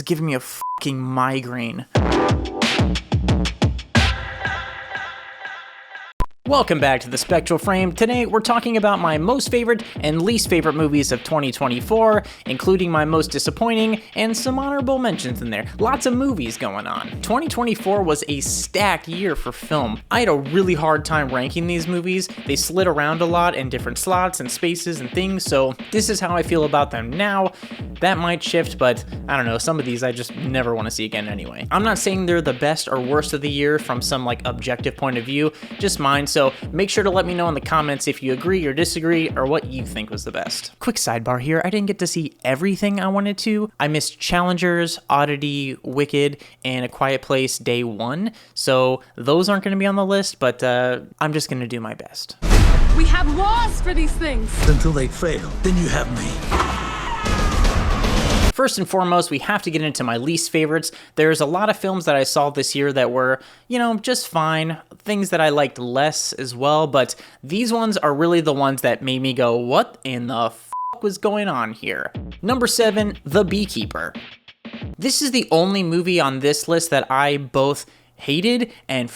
is giving me a fucking migraine. Welcome back to the Spectral Frame. Today we're talking about my most favorite and least favorite movies of 2024, including my most disappointing and some honorable mentions in there. Lots of movies going on. 2024 was a stacked year for film. I had a really hard time ranking these movies. They slid around a lot in different slots and spaces and things, so this is how I feel about them now. That might shift, but I don't know, some of these I just never want to see again anyway. I'm not saying they're the best or worst of the year from some objective point of view, just mine, so make sure to let me know in the comments if you agree or disagree or what you think was the best. Quick sidebar here, I didn't get to see everything I wanted to. I missed Challengers, Oddity, Wicked, and A Quiet Place Day 1, so those aren't going to be on the list, but I'm just going to do my best. We have laws for these things! Until they fail, then you have me. First and foremost, we have to get into my least favorites. There's a lot of films that I saw this year that were, just fine. Things that I liked less as well, but these ones are really the ones that made me go, what in the fuck was going on here? Number 7, The Beekeeper. This is the only movie on this list that I both hated and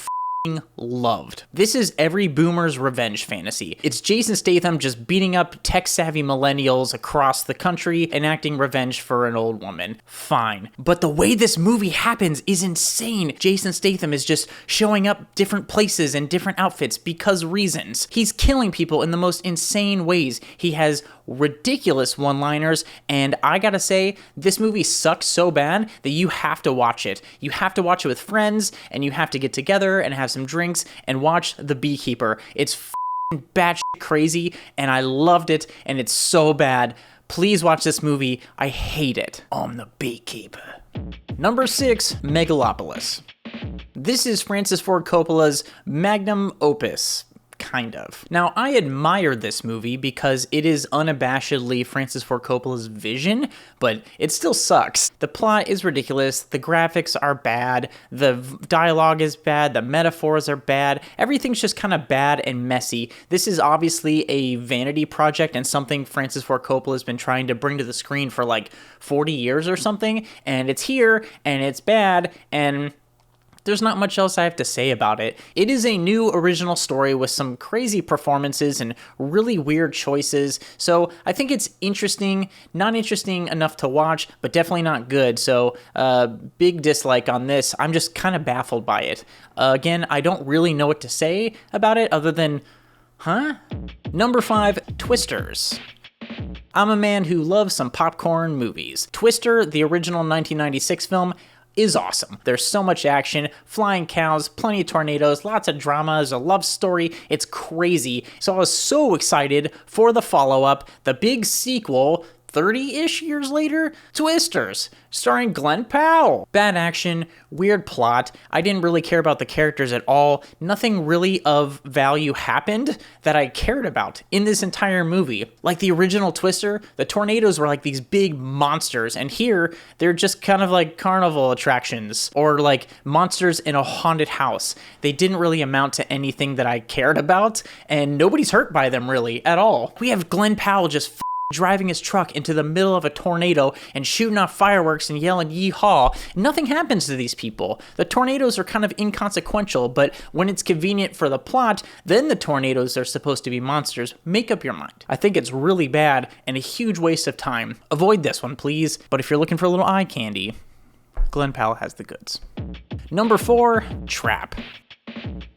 loved. This is every boomer's revenge fantasy. It's Jason Statham just beating up tech-savvy millennials across the country, enacting revenge for an old woman. Fine. But the way this movie happens is insane. Jason Statham is just showing up different places in different outfits because reasons. He's killing people in the most insane ways. He has ridiculous one-liners, and I gotta say, this movie sucks so bad that you have to watch it. You have to watch it with friends, and you have to get together and have some drinks and watch The Beekeeper. It's batshit crazy, and I loved it, and it's so bad. Please watch this movie. I hate it. I'm the Beekeeper. Number 6, Megalopolis. This is Francis Ford Coppola's magnum opus. Kind of. Now, I admire this movie because it is unabashedly Francis Ford Coppola's vision, but it still sucks. The plot is ridiculous, the graphics are bad, the dialogue is bad, the metaphors are bad, everything's just kind of bad and messy. This is obviously a vanity project and something Francis Ford Coppola has been trying to bring to the screen for 40 years or something, and it's here, and it's bad, and there's not much else I have to say about it. It is a new original story with some crazy performances and really weird choices, so I think it's interesting, not interesting enough to watch, but definitely not good, so big dislike on this. I'm just kind of baffled by it. Again, I don't really know what to say about it other than, huh? Number 5, Twisters. I'm a man who loves some popcorn movies. Twister, the original 1996 film, is awesome. There's so much action, flying cows, plenty of tornadoes, lots of drama, there's a love story, it's crazy. So I was so excited for the follow-up, the big sequel, 30-ish years later, Twisters, starring Glenn Powell. Bad action, weird plot, I didn't really care about the characters at all, nothing really of value happened that I cared about in this entire movie. Like the original Twister, the tornadoes were like these big monsters, and here, they're just kind of like carnival attractions, or like monsters in a haunted house. They didn't really amount to anything that I cared about, and nobody's hurt by them really, at all. We have Glenn Powell just driving his truck into the middle of a tornado and shooting off fireworks and yelling yee-haw. Nothing happens to these people. The tornadoes are kind of inconsequential, but when it's convenient for the plot, then the tornadoes are supposed to be monsters. Make up your mind. I think it's really bad and a huge waste of time. Avoid this one, please. But if you're looking for a little eye candy, Glenn Powell has the goods. Number 4, Trap.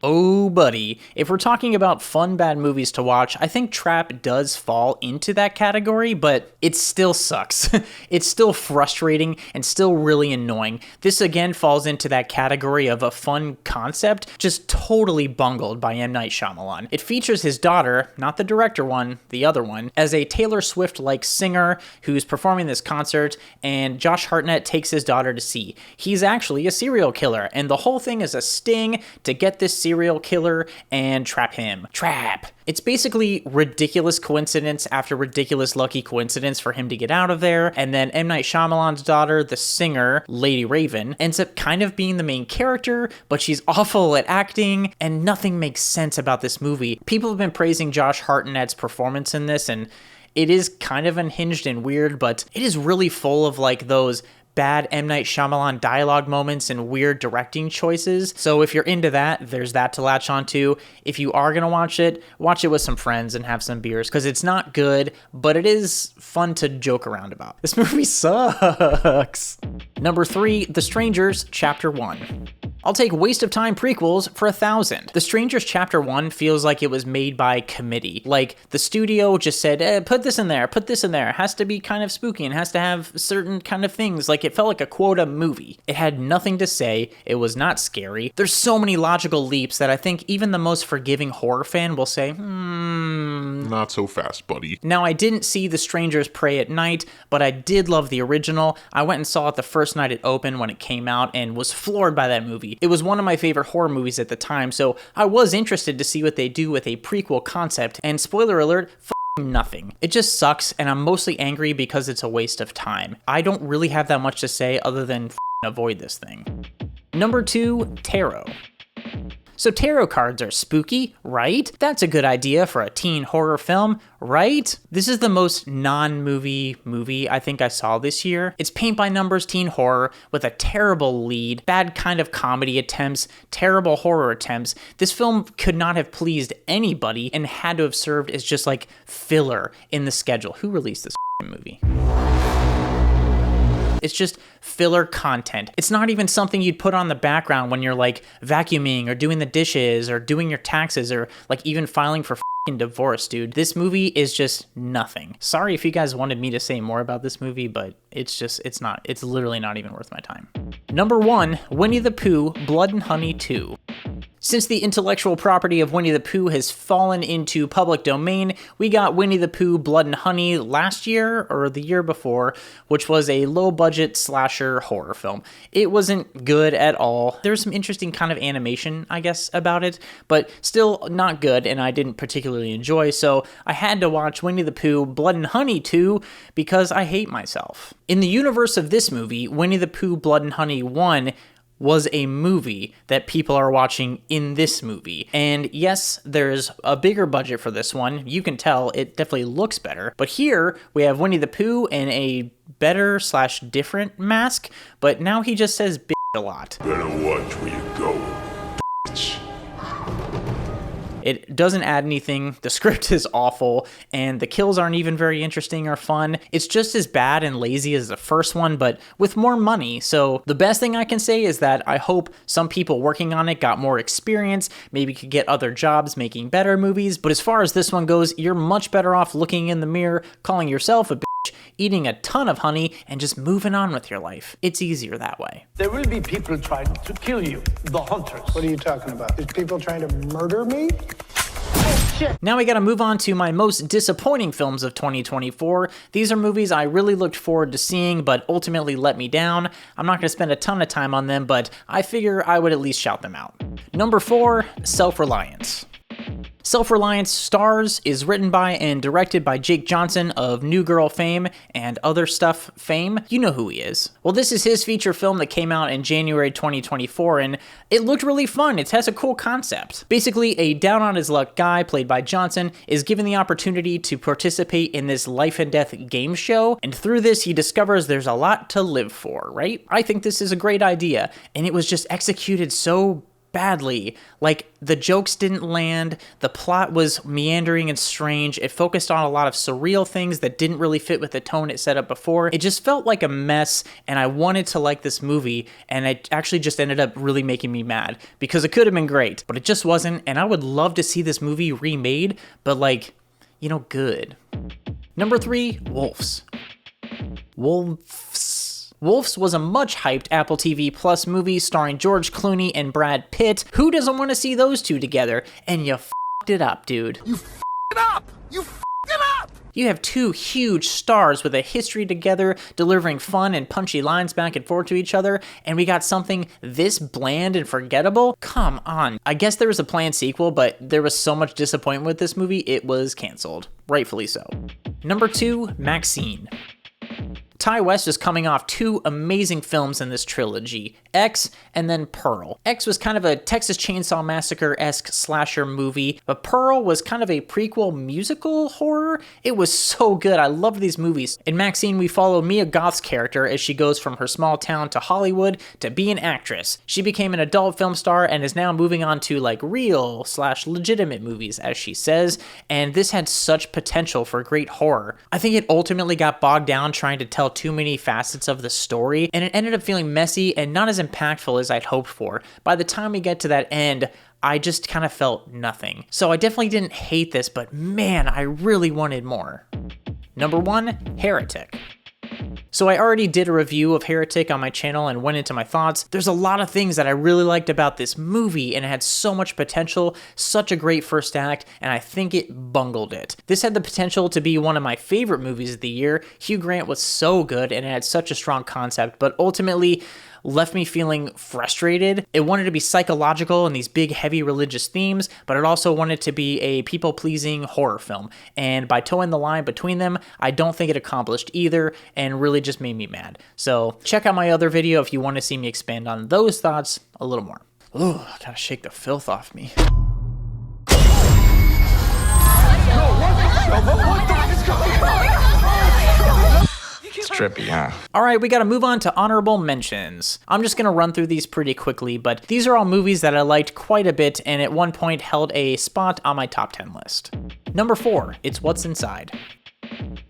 Oh, buddy. If we're talking about fun, bad movies to watch, I think Trap does fall into that category, but it still sucks. It's still frustrating and still really annoying. This again falls into that category of a fun concept, just totally bungled by M. Night Shyamalan. It features his daughter, not the director one, the other one, as a Taylor Swift-like singer who's performing this concert, and Josh Hartnett takes his daughter to see. He's actually a serial killer, and the whole thing is a sting to get this serial killer and trap him. Trap! It's basically ridiculous coincidence after ridiculous lucky coincidence for him to get out of there, and then M. Night Shyamalan's daughter, the singer, Lady Raven, ends up kind of being the main character, but she's awful at acting, and nothing makes sense about this movie. People have been praising Josh Hartnett's performance in this, and it is kind of unhinged and weird, but it is really full of like those bad M. Night Shyamalan dialogue moments and weird directing choices. So if you're into that, there's that to latch onto. If you are gonna watch it with some friends and have some beers, because it's not good, but it is fun to joke around about. This movie sucks. Number 3, The Strangers, Chapter 1. I'll take waste of time prequels for 1,000. The Strangers Chapter 1 feels like it was made by committee. Like, the studio just said, put this in there, put this in there. It has to be kind of spooky and has to have certain kind of things. Like, it felt like a quota movie. It had nothing to say. It was not scary. There's so many logical leaps that I think even the most forgiving horror fan will say, not so fast, buddy. Now, I didn't see The Strangers Pray at Night, but I did love the original. I went and saw it the first night it opened when it came out and was floored by that movie. It was one of my favorite horror movies at the time, so I was interested to see what they do with a prequel concept, and spoiler alert, nothing. It just sucks, and I'm mostly angry because it's a waste of time. I don't really have that much to say other than avoid this thing. Number 2, Tarot. So tarot cards are spooky, right? That's a good idea for a teen horror film, right? This is the most non-movie movie I think I saw this year. It's paint-by-numbers teen horror with a terrible lead, bad kind of comedy attempts, terrible horror attempts. This film could not have pleased anybody and had to have served as just like filler in the schedule. Who released this movie? It's just filler content. It's not even something you'd put on the background when you're like vacuuming or doing the dishes or doing your taxes or like even filing for divorce, dude. This movie is just nothing. Sorry if you guys wanted me to say more about this movie, but it's literally not even worth my time. Number 1, Winnie-the-Pooh, Blood and Honey 2. Since the intellectual property of Winnie-the-Pooh has fallen into public domain, we got Winnie-the-Pooh Blood and Honey last year or the year before, which was a low-budget slasher horror film. It wasn't good at all. There was some interesting kind of animation, I guess, about it, but still not good, and I didn't particularly enjoy, so I had to watch Winnie-the-Pooh Blood and Honey 2 because I hate myself. In the universe of this movie, Winnie-the-Pooh Blood and Honey 1 was a movie that people are watching in this movie. And yes, there's a bigger budget for this one. You can tell it definitely looks better. But here we have Winnie the Pooh in a better / different mask, but now he just says bitch a lot. Better watch where you go, bitch. It doesn't add anything, the script is awful, and the kills aren't even very interesting or fun. It's just as bad and lazy as the first one, but with more money. So the best thing I can say is that I hope some people working on it got more experience, maybe could get other jobs making better movies, but as far as this one goes, you're much better off looking in the mirror, calling yourself a bitch, eating a ton of honey, and just moving on with your life. It's easier that way. There will be people trying to kill you, the hunters. What are you talking about? There's people trying to murder me? Oh, shit. Now we gotta move on to my most disappointing films of 2024. These are movies I really looked forward to seeing, but ultimately let me down. I'm not gonna spend a ton of time on them, but I figure I would at least shout them out. Number 4, Self-Reliance. Self-Reliance stars, is written by and directed by Jake Johnson of New Girl fame and other stuff fame. You know who he is. Well, this is his feature film that came out in January 2024, and it looked really fun. It has a cool concept. Basically, a down-on-his-luck guy, played by Johnson, is given the opportunity to participate in this life and death game show, and through this, he discovers there's a lot to live for, right? I think this is a great idea, and it was just executed so badly. Like, the jokes didn't land, the plot was meandering and strange, it focused on a lot of surreal things that didn't really fit with the tone it set up before. It just felt like a mess, and I wanted to like this movie, and it actually just ended up really making me mad, because it could have been great, but it just wasn't, and I would love to see this movie remade, but like, you know, good. Number 3, Wolves. Wolves was a much-hyped Apple TV Plus movie starring George Clooney and Brad Pitt. Who doesn't want to see those two together? And you f***ed it up, dude. You f***ed it up! You f***ed it up! You have two huge stars with a history together, delivering fun and punchy lines back and forth to each other, and we got something this bland and forgettable? Come on. I guess there was a planned sequel, but there was so much disappointment with this movie, it was canceled. Rightfully so. Number 2, MaXXXine. Ty West is coming off two amazing films in this trilogy, X and then Pearl. X was kind of a Texas Chainsaw Massacre-esque slasher movie, but Pearl was kind of a prequel musical horror. It was so good. I loved these movies. In MaXXXine, we follow Mia Goth's character as she goes from her small town to Hollywood to be an actress. She became an adult film star and is now moving on to like real/legitimate movies, as she says, and this had such potential for great horror. I think it ultimately got bogged down trying to tell too many facets of the story, and it ended up feeling messy and not as impactful as I'd hoped for. By the time we get to that end, I just kind of felt nothing. So I definitely didn't hate this, but man, I really wanted more. Number 1, Heretic. So I already did a review of Heretic on my channel and went into my thoughts. There's a lot of things that I really liked about this movie, and it had so much potential, such a great first act, and I think it bungled it. This had the potential to be one of my favorite movies of the year. Hugh Grant was so good, and it had such a strong concept, but ultimately left me feeling frustrated. It wanted to be psychological and these big, heavy religious themes, but it also wanted to be a people-pleasing horror film. And by towing the line between them, I don't think it accomplished either, and really just made me mad. So check out my other video if you want to see me expand on those thoughts a little more. Ooh, gotta shake the filth off me. It's trippy, huh? Alright, we gotta move on to honorable mentions. I'm just gonna run through these pretty quickly, but these are all movies that I liked quite a bit and at one point held a spot on my top 10 list. Number 4, It's What's Inside.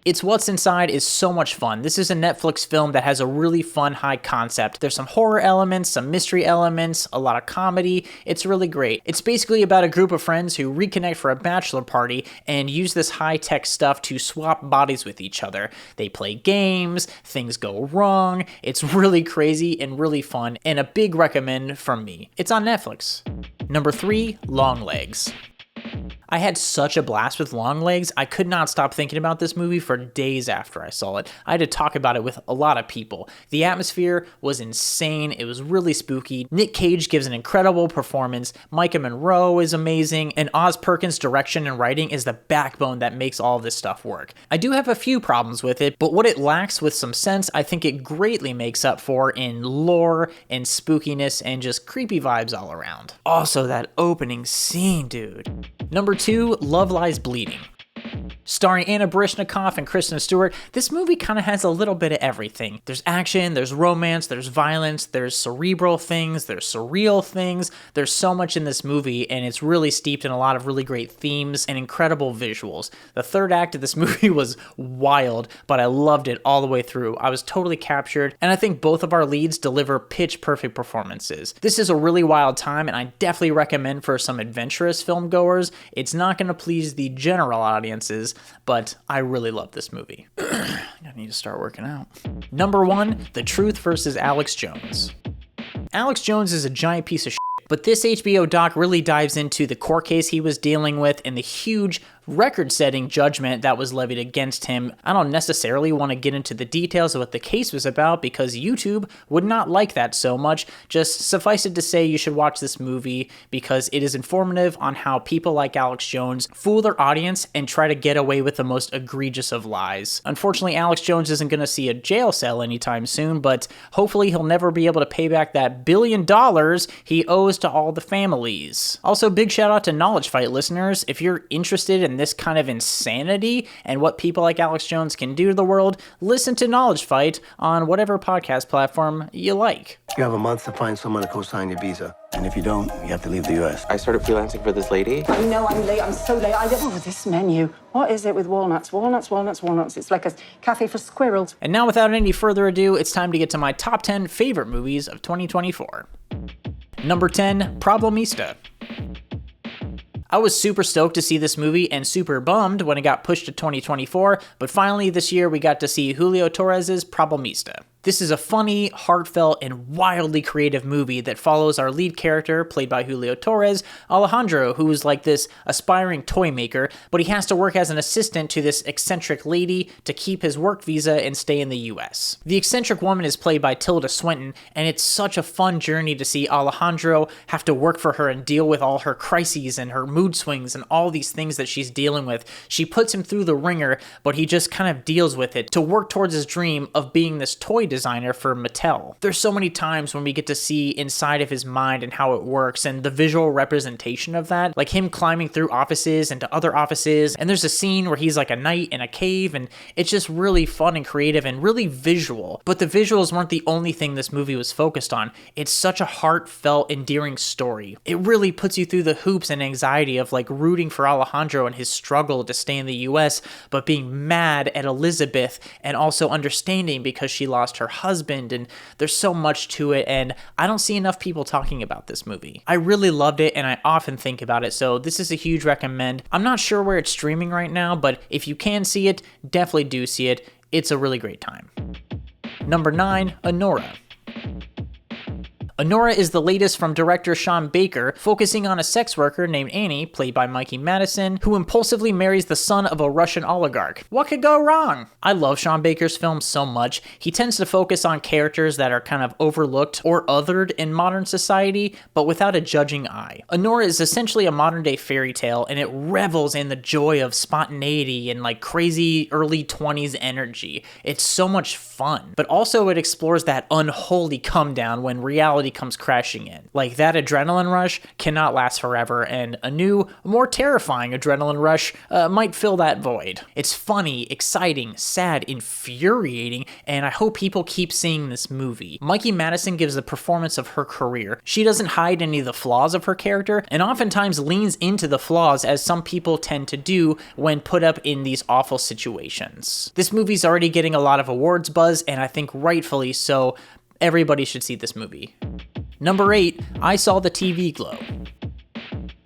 It's What's Inside is so much fun. This is a Netflix film that has a really fun high concept. There's some horror elements, some mystery elements, a lot of comedy. It's really great. It's basically about a group of friends who reconnect for a bachelor party and use this high-tech stuff to swap bodies with each other. They play games, things go wrong. It's really crazy and really fun, and a big recommend from me. It's on Netflix. Number 3, Longlegs. I had such a blast with Longlegs. I could not stop thinking about this movie for days after I saw it. I had to talk about it with a lot of people. The atmosphere was insane. It was really spooky. Nick Cage gives an incredible performance. Micah Monroe is amazing. And Oz Perkins' direction and writing is the backbone that makes all this stuff work. I do have a few problems with it, but what it lacks with some sense, I think it greatly makes up for in lore and spookiness and just creepy vibes all around. Also, that opening scene, dude. Number 2, Love Lies Bleeding. Starring Anna Baryshnikov and Kristen Stewart, this movie kind of has a little bit of everything. There's action, there's romance, there's violence, there's cerebral things, there's surreal things. There's so much in this movie, and it's really steeped in a lot of really great themes and incredible visuals. The third act of this movie was wild, but I loved it all the way through. I was totally captured, and I think both of our leads deliver pitch-perfect performances. This is a really wild time, and I definitely recommend for some adventurous film goers. It's not going to please the general audiences, but I really love this movie. I need to start working out. Number 1, The Truth versus Alex Jones. Alex Jones is a giant piece of shit, but this HBO doc really dives into the court case he was dealing with and the huge record-setting judgment that was levied against him. I don't necessarily want to get into the details of what the case was about because YouTube would not like that so much. Just suffice it to say you should watch this movie because it is informative on how people like Alex Jones fool their audience and try to get away with the most egregious of lies. Unfortunately, Alex Jones isn't going to see a jail cell anytime soon, but hopefully he'll never be able to pay back that $1 billion he owes to all the families. Also, big shout out to Knowledge Fight listeners. If you're interested in this kind of insanity and what people like Alex Jones can do to the world, listen to Knowledge Fight on whatever podcast platform you like. You have a month to find someone to co-sign your visa. And if you don't, you have to leave the U.S. I started freelancing for this lady. I know I'm late. I'm so late. This menu. What is it with walnuts? Walnuts, walnuts, walnuts. It's like a cafe for squirrels. And now, without any further ado, it's time to get to my top 10 favorite movies of 2024. Number 10, Problemista. I was super stoked to see this movie and super bummed when it got pushed to 2024, but finally this year we got to see Julio Torres's Problemista. This is a funny, heartfelt, and wildly creative movie that follows our lead character, played by Julio Torres, Alejandro, who is like this aspiring toy maker, but he has to work as an assistant to this eccentric lady to keep his work visa and stay in the US. The eccentric woman is played by Tilda Swinton, and it's such a fun journey to see Alejandro have to work for her and deal with all her crises and her mood swings and all these things that she's dealing with. She puts him through the ringer, but he just kind of deals with it to work towards his dream of being this toy designer for Mattel. There's so many times when we get to see inside of his mind and how it works and the visual representation of that, like him climbing through offices and to other offices, and there's a scene where he's like a knight in a cave, and it's just really fun and creative and really visual. But the visuals weren't the only thing this movie was focused on. It's such a heartfelt, endearing story. It really puts you through the hoops and anxiety of like rooting for Alejandro and his struggle to stay in the US, but being mad at Elizabeth and also understanding because she lost her husband, and there's so much to it, and I don't see enough people talking about this movie. I really loved it, and I often think about it, so this is a huge recommend. I'm not sure where it's streaming right now, but if you can see it, definitely do see it. It's a really great time. Number 9, Anora. Anora is the latest from director Sean Baker, focusing on a sex worker named Annie, played by Mikey Madison, who impulsively marries the son of a Russian oligarch. What could go wrong? I love Sean Baker's films so much. He tends to focus on characters that are kind of overlooked or othered in modern society, but without a judging eye. Anora is essentially a modern-day fairy tale, and it revels in the joy of spontaneity and like crazy early 20s energy. It's so much fun, but also it explores that unholy come down when reality comes crashing in. Like, that adrenaline rush cannot last forever, and a new, more terrifying adrenaline rush might fill that void. It's funny, exciting, sad, infuriating, and I hope people keep seeing this movie. Mikey Madison gives the performance of her career. She doesn't hide any of the flaws of her character, and oftentimes leans into the flaws, as some people tend to do when put up in these awful situations. This movie's already getting a lot of awards buzz, and I think rightfully so. Everybody should see this movie. Number 8, I Saw the TV Glow.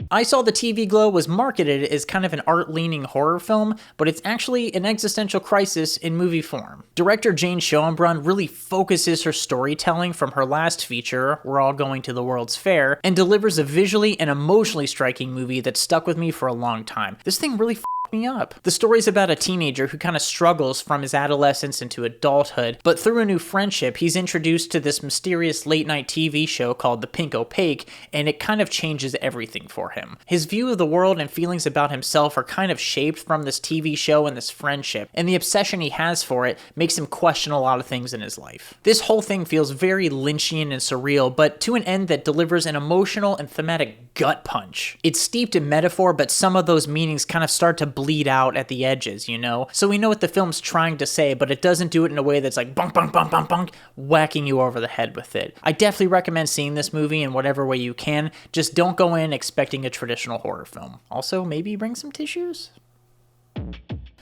I Saw the TV Glow was marketed as kind of an art-leaning horror film, but it's actually an existential crisis in movie form. Director Jane Schoenbrunn really focuses her storytelling from her last feature, We're All Going to the World's Fair, and delivers a visually and emotionally striking movie that stuck with me for a long time. This thing really me up. The story's about a teenager who kind of struggles from his adolescence into adulthood, but through a new friendship, he's introduced to this mysterious late-night TV show called The Pink Opaque, and it kind of changes everything for him. His view of the world and feelings about himself are kind of shaped from this TV show and this friendship, and the obsession he has for it makes him question a lot of things in his life. This whole thing feels very Lynchian and surreal, but to an end that delivers an emotional and thematic gut punch. It's steeped in metaphor, but some of those meanings kind of start to bleed out at the edges, you know? So we know what the film's trying to say, but it doesn't do it in a way that's like bunk, bunk, bunk, bunk, bunk, whacking you over the head with it. I definitely recommend seeing this movie in whatever way you can. Just don't go in expecting a traditional horror film. Also, maybe bring some tissues?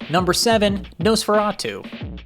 Number 7, Nosferatu.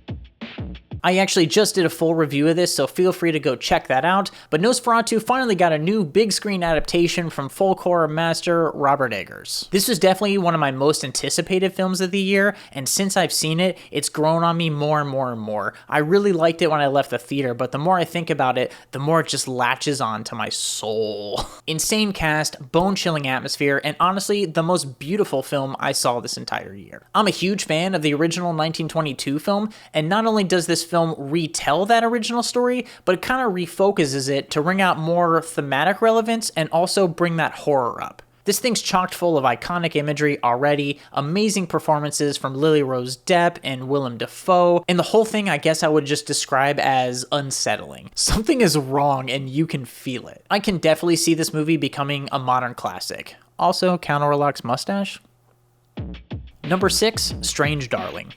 I actually just did a full review of this, so feel free to go check that out, but Nosferatu finally got a new big screen adaptation from folk horror master Robert Eggers. This was definitely one of my most anticipated films of the year, and since I've seen it, it's grown on me more and more and more. I really liked it when I left the theater, but the more I think about it, the more it just latches on to my soul. Insane cast, bone-chilling atmosphere, and honestly, the most beautiful film I saw this entire year. I'm a huge fan of the original 1922 film, and not only does this film retell that original story, but it kind of refocuses it to bring out more thematic relevance and also bring that horror up. This thing's chocked full of iconic imagery already, amazing performances from Lily Rose Depp and Willem Dafoe, and the whole thing I guess I would just describe as unsettling. Something is wrong and you can feel it. I can definitely see this movie becoming a modern classic. Also, Count Orlok's mustache. Number 6, Strange Darling.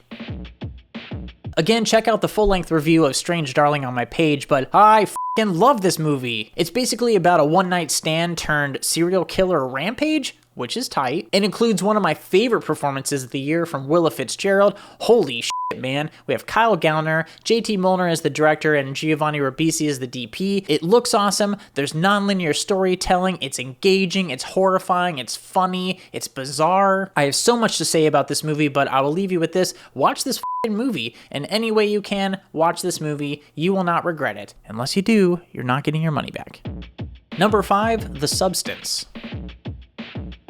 Again, check out the full-length review of Strange Darling on my page, but I f***ing love this movie. It's basically about a one-night stand turned serial killer rampage, which is tight. It includes one of my favorite performances of the year from Willa Fitzgerald. Holy shit, man. We have Kyle Gallner, JT Molnar as the director, and Giovanni Ribisi as the DP. It looks awesome. There's non-linear storytelling. It's engaging. It's horrifying. It's funny. It's bizarre. I have so much to say about this movie, but I will leave you with this. Watch this movie, and any way you can, watch this movie. You will not regret it. Unless you do, you're not getting your money back. Number 5, The Substance.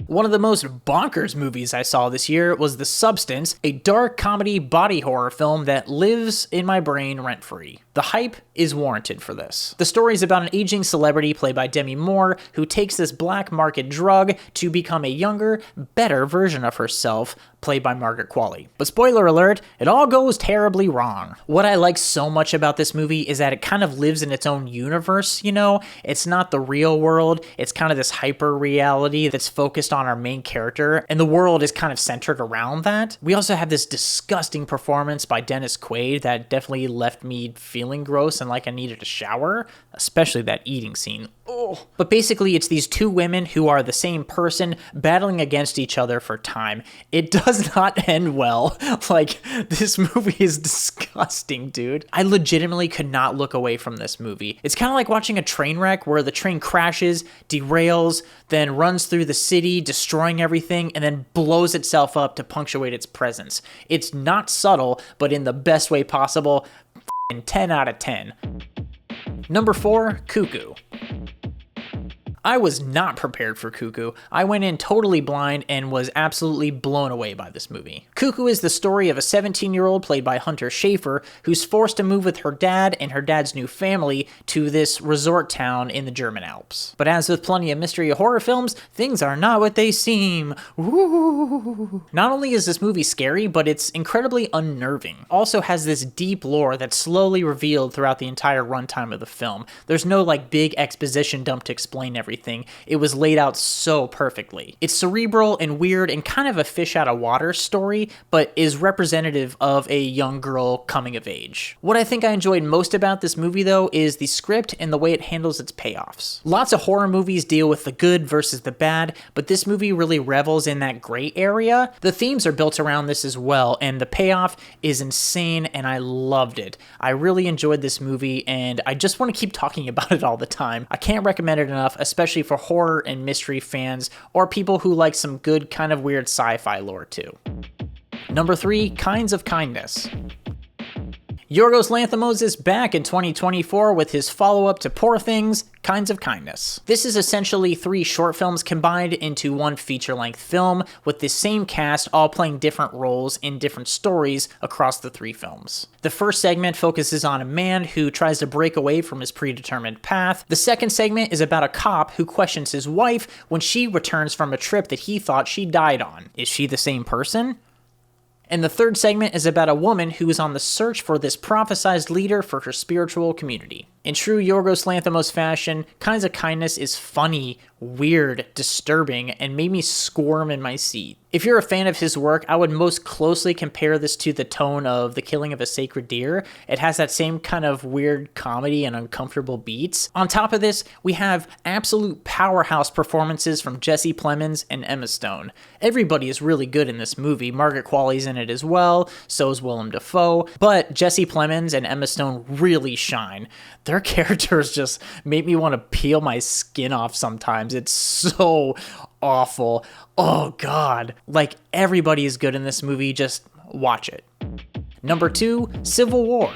One of the most bonkers movies I saw this year was The Substance, a dark comedy body horror film that lives in my brain rent-free. The hype is warranted for this. The story is about an aging celebrity played by Demi Moore who takes this black market drug to become a younger, better version of herself, played by Margaret Qualley. But spoiler alert, it all goes terribly wrong. What I like so much about this movie is that it kind of lives in its own universe, you know? It's not the real world, it's kind of this hyper reality that's focused on our main character, and the world is kind of centered around that. We also have this disgusting performance by Dennis Quaid that definitely left me feeling gross and like I needed a shower, especially that eating scene. Oh. But basically, it's these two women who are the same person battling against each other for time. It does not end well. Like, this movie is disgusting, dude. I legitimately could not look away from this movie. It's kind of like watching a train wreck where the train crashes, derails, then runs through the city, destroying everything, and then blows itself up to punctuate its presence. It's not subtle, but in the best way possible. 10 out of 10. Number 4, Cuckoo. I was not prepared for Cuckoo. I went in totally blind and was absolutely blown away by this movie. Cuckoo is the story of a 17-year-old played by Hunter Schafer who's forced to move with her dad and her dad's new family to this resort town in the German Alps. But as with plenty of mystery horror films, things are not what they seem. Ooh. Not only is this movie scary, but it's incredibly unnerving. Also has this deep lore that's slowly revealed throughout the entire runtime of the film. There's no like big exposition dump to explain everything. It was laid out so perfectly. It's cerebral and weird and kind of a fish out of water story, but is representative of a young girl coming of age. What I think I enjoyed most about this movie though is the script and the way it handles its payoffs. Lots of horror movies deal with the good versus the bad, but this movie really revels in that gray area. The themes are built around this as well, and the payoff is insane and I loved it. I really enjoyed this movie and I just want to keep talking about it all the time. I can't recommend it enough, especially for horror and mystery fans, or people who like some good kind of weird sci-fi lore too. Number 3, Kinds of Kindness. Yorgos Lanthimos is back in 2024 with his follow-up to Poor Things, Kinds of Kindness. This is essentially 3 short films combined into one feature-length film, with the same cast all playing different roles in different stories across the 3 films. The first segment focuses on a man who tries to break away from his predetermined path. The second segment is about a cop who questions his wife when she returns from a trip that he thought she died on. Is she the same person? And the third segment is about a woman who is on the search for this prophesized leader for her spiritual community. In true Yorgos Lanthimos fashion, Kinds of Kindness is funny, weird, disturbing, and made me squirm in my seat. If you're a fan of his work, I would most closely compare this to the tone of The Killing of a Sacred Deer. It has that same kind of weird comedy and uncomfortable beats. On top of this, we have absolute powerhouse performances from Jesse Plemons and Emma Stone. Everybody is really good in this movie. Margaret Qualley's in it as well, so is Willem Dafoe, but Jesse Plemons and Emma Stone really shine. Their characters just make me want to peel my skin off sometimes. It's so awful. Oh God. Like, everybody is good in this movie. Just watch it. Number 2, Civil War.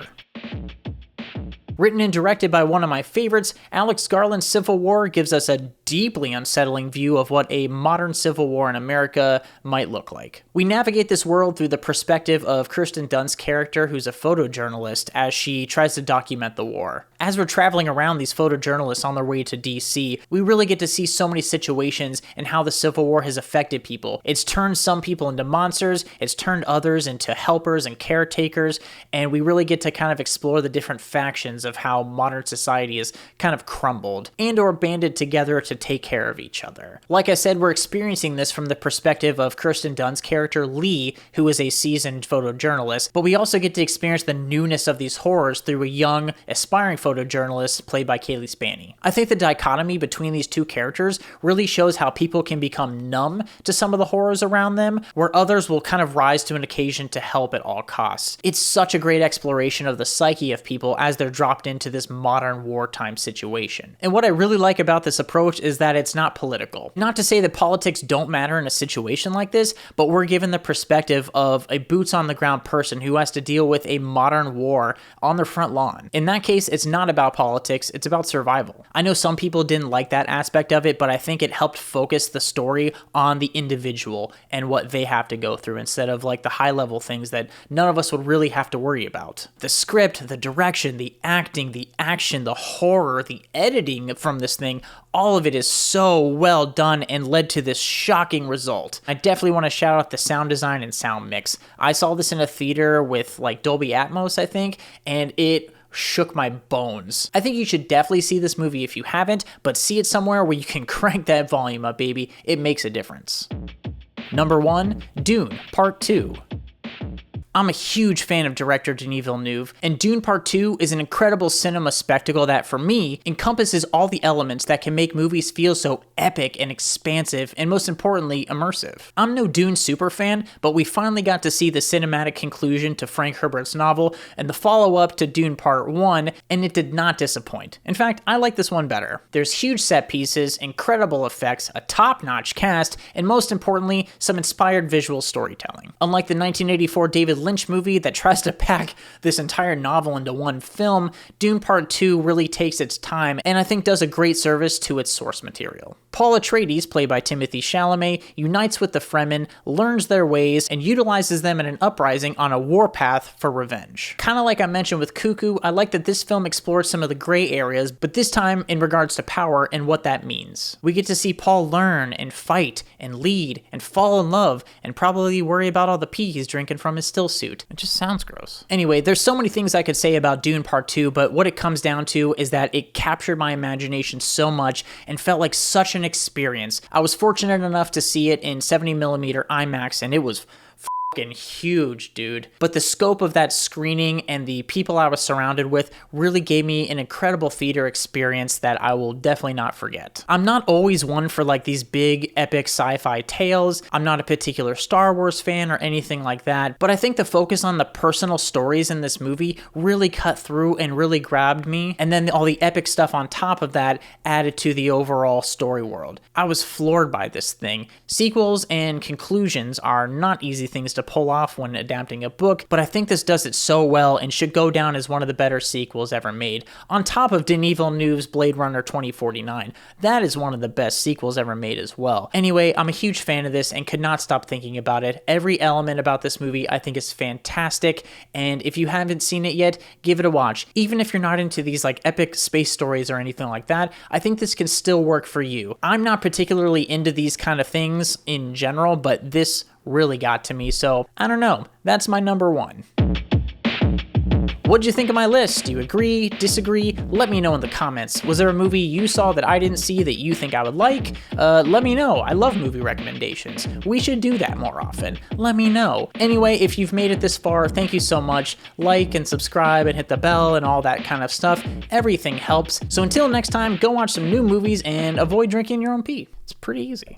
Written and directed by one of my favorites, Alex Garland's Civil War gives us a deeply unsettling view of what a modern civil war in America might look like. We navigate this world through the perspective of Kirsten Dunst's character, who's a photojournalist, as she tries to document the war. As we're traveling around these photojournalists on their way to DC, we really get to see so many situations and how the Civil War has affected people. It's turned some people into monsters, it's turned others into helpers and caretakers, and we really get to kind of explore the different factions of how modern society is kind of crumbled and or banded together to to take care of each other. Like I said, we're experiencing this from the perspective of Kirsten Dunst's character Lee, who is a seasoned photojournalist, but we also get to experience the newness of these horrors through a young, aspiring photojournalist played by Kaylee Spaney. I think the dichotomy between these two characters really shows how people can become numb to some of the horrors around them, where others will kind of rise to an occasion to help at all costs. It's such a great exploration of the psyche of people as they're dropped into this modern wartime situation. And what I really like about this approach is that it's not political. Not to say that politics don't matter in a situation like this, but we're given the perspective of a boots on the ground person who has to deal with a modern war on their front lawn. In that case, it's not about politics, it's about survival. I know some people didn't like that aspect of it, but I think it helped focus the story on the individual and what they have to go through instead of like the high level things that none of us would really have to worry about. The script, the direction, the acting, the action, the horror, the editing from this thing, all of it is so well done and led to this shocking result. I definitely want to shout out the sound design and sound mix. I saw this in a theater with like Dolby Atmos, I think, and it shook my bones. I think you should definitely see this movie if you haven't, but see it somewhere where you can crank that volume up, baby. It makes a difference. Number 1, Dune Part 2. I'm a huge fan of director Denis Villeneuve, and Dune Part 2 is an incredible cinema spectacle that, for me, encompasses all the elements that can make movies feel so epic and expansive, and most importantly, immersive. I'm no Dune superfan, but we finally got to see the cinematic conclusion to Frank Herbert's novel and the follow-up to Dune Part 1, and it did not disappoint. In fact, I like this one better. There's huge set pieces, incredible effects, a top-notch cast, and most importantly, some inspired visual storytelling. Unlike the 1984 David Lynch movie that tries to pack this entire novel into one film, Dune Part 2 really takes its time and I think does a great service to its source material. Paul Atreides, played by Timothée Chalamet, unites with the Fremen, learns their ways, and utilizes them in an uprising on a warpath for revenge. Kind of like I mentioned with Cuckoo, I like that this film explores some of the gray areas, but this time in regards to power and what that means. We get to see Paul learn and fight and lead and fall in love and probably worry about all the pee he's drinking from his still suit. It just sounds gross. Anyway, there's so many things I could say about Dune Part 2, but what it comes down to is that it captured my imagination so much and felt like such an experience. I was fortunate enough to see it in 70mm IMAX, and it was fucking huge, dude. But the scope of that screening and the people I was surrounded with really gave me an incredible theater experience that I will definitely not forget. I'm not always one for like these big epic sci-fi tales. I'm not a particular Star Wars fan or anything like that, but I think the focus on the personal stories in this movie really cut through and really grabbed me, and then all the epic stuff on top of that added to the overall story world. I was floored by this thing. Sequels and conclusions are not easy things to pull off when adapting a book, but I think this does it so well and should go down as one of the better sequels ever made. On top of Denis Villeneuve's Blade Runner 2049, that is one of the best sequels ever made as well. Anyway, I'm a huge fan of this and could not stop thinking about it. Every element about this movie I think is fantastic, and if you haven't seen it yet, give it a watch. Even if you're not into these like epic space stories or anything like that, I think this can still work for you. I'm not particularly into these kind of things in general, but this really got to me, so I don't know. That's my number 1. What'd you think of my list? Do you agree? Disagree? Let me know in the comments. Was there a movie you saw that I didn't see that you think I would like? Let me know. I love movie recommendations. We should do that more often. Let me know. Anyway, if you've made it this far, thank you so much. Like and subscribe and hit the bell and all that kind of stuff. Everything helps. So until next time, go watch some new movies and avoid drinking your own pee. It's pretty easy.